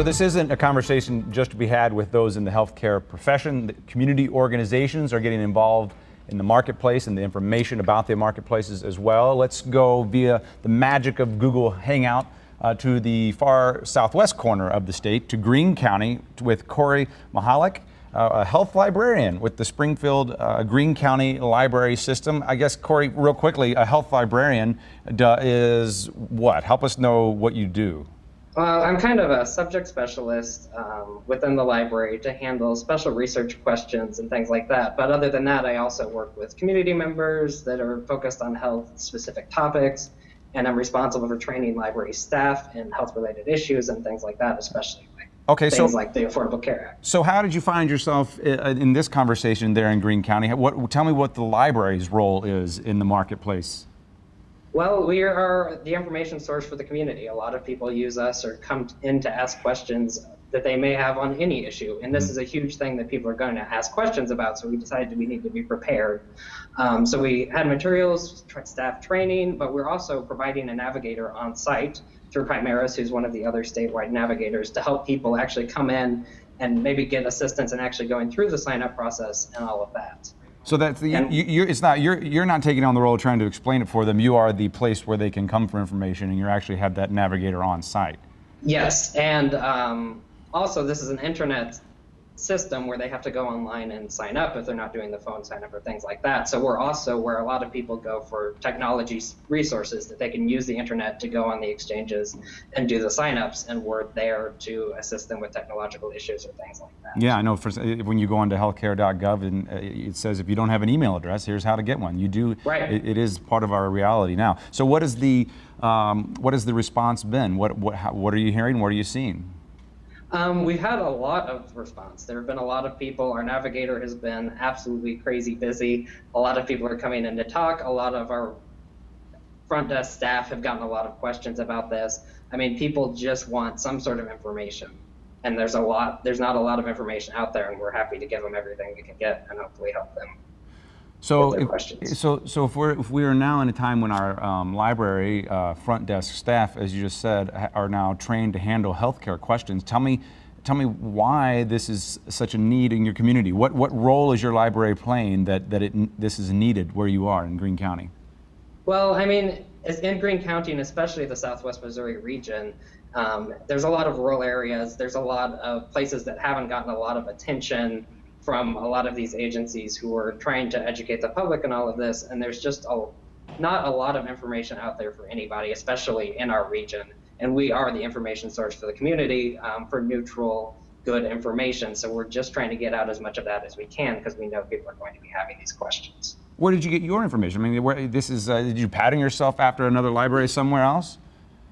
So this isn't a conversation just to be had with those in the healthcare profession. The community organizations are getting involved in the marketplace and the information about the marketplaces as well. Let's go via the magic of Google Hangout to the far southwest corner of the state, to Greene County, with Corey Mahalik, a health librarian with the Springfield Greene County Library System. I guess, Corey, real quickly, a health librarian is what? Help us know what you do. I'm kind of a subject specialist within the library to handle special research questions and things like that. But other than that, I also work with community members that are focused on health-specific topics, and I'm responsible for training library staff in health-related issues and things like that, especially things like the Affordable Care Act. So how did you find yourself in this conversation there in Greene County? Tell me what the library's role is in the marketplace. Well, we are the information source for the community. A lot of people use us or come in to ask questions that they may have on any issue. And this is a huge thing that people are going to ask questions about, so we decided we need to be prepared. So we had materials, staff training, but we're also providing a navigator on site through Primaris, who's one of the other statewide navigators, to help people actually come in and maybe get assistance in actually going through the sign-up process and all of that. So that's you're not taking on the role of trying to explain it for them. You are the place where they can come for information, and you actually have that navigator on site. Yes, and also this is an internet system where they have to go online and sign up if they're not doing the phone sign up or things like that. So we're also where a lot of people go for technology resources, that they can use the internet to go on the exchanges and do the signups, and we're there to assist them with technological issues or things like that. Yeah, I know. When you go onto healthcare.gov and it says if you don't have an email address, here's how to get one. You do. Right. It is part of our reality now. So what has the response been? What are you hearing? What are you seeing? We've had a lot of response. There have been a lot of people. Our navigator has been absolutely crazy busy. A lot of people are coming in to talk. A lot of our front desk staff have gotten a lot of questions about this. I mean, people just want some sort of information. And there's not a lot of information out there, and we're happy to give them everything we can get and hopefully help them. So if we are now in a time when our library front desk staff, as you just said, are now trained to handle healthcare questions, tell me why this is such a need in your community. What role is your library playing that this is needed where you are in Greene County? Well, I mean, in Greene County, and especially the Southwest Missouri region, there's a lot of rural areas. There's a lot of places that haven't gotten a lot of attention from a lot of these agencies who are trying to educate the public and all of this, and there's just not a lot of information out there for anybody, especially in our region. And we are the information source for the community for neutral, good information. So we're just trying to get out as much of that as we can, because we know people are going to be having these questions. Where did you get your information? I mean, did you pattern yourself after another library somewhere else?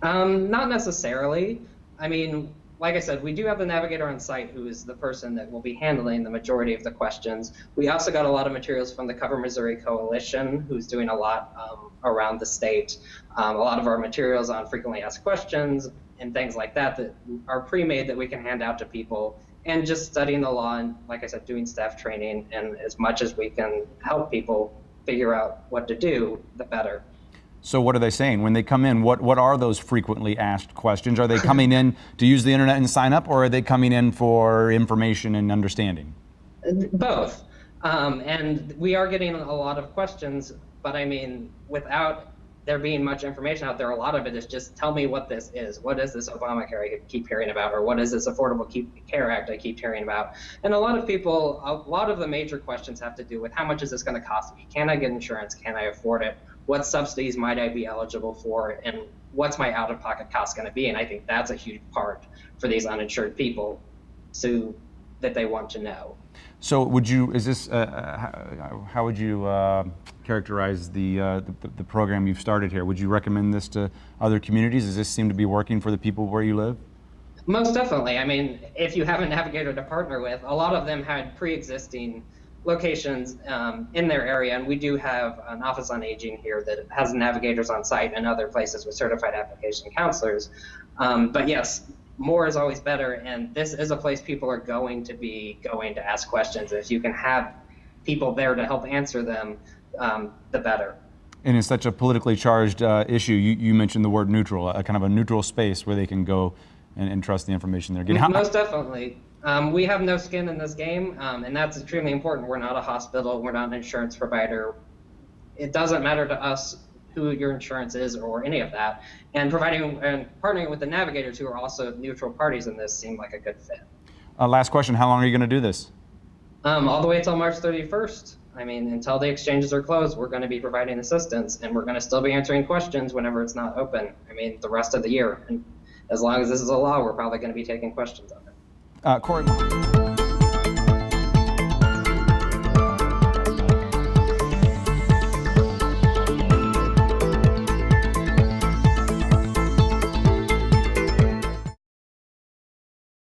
Not necessarily. I mean, like I said, we do have the navigator on site, who is the person that will be handling the majority of the questions. We also got a lot of materials from the Cover Missouri Coalition, who's doing a lot around the state. A lot of our materials on frequently asked questions and things like that are pre-made that we can hand out to people. And just studying the law and, like I said, doing staff training, and as much as we can help people figure out what to do, the better. So what are they saying when they come in? What are those frequently asked questions? Are they coming in to use the internet and sign up, or are they coming in for information and understanding? Both. And we are getting a lot of questions, but I mean, without there being much information out there, a lot of it is just, tell me what this is. What is this Obamacare I keep hearing about? Or what is this Affordable Care Act I keep hearing about? And a lot of the major questions have to do with, how much is this going to cost me? Can I get insurance? Can I afford it? What subsidies might I be eligible for, and what's my out-of-pocket cost going to be? And I think that's a huge part for these uninsured people that they want to know. So how would you characterize the program you've started here? Would you recommend this to other communities? Does this seem to be working for the people where you live? Most definitely. I mean, if you have a navigator to partner with, a lot of them had pre-existing locations in their area, and we do have an Office on Aging here that has navigators on site, and other places with certified application counselors. But yes, more is always better, and this is a place people are going to ask questions. If you can have people there to help answer them, the better. And it's such a politically charged issue. You mentioned the word neutral, a kind of a neutral space where they can go and trust the information they're getting. Most definitely. We have no skin in this game, and that's extremely important. We're not a hospital. We're not an insurance provider. It doesn't matter to us who your insurance is or any of that. And providing and partnering with the navigators, who are also neutral parties in this, seemed like a good fit. Last question, how long are you going to do this? All the way until March 31st. I mean, until the exchanges are closed, we're going to be providing assistance, and we're going to still be answering questions whenever it's not open. I mean, the rest of the year. And as long as this is a law, we're probably going to be taking questions on it. Court.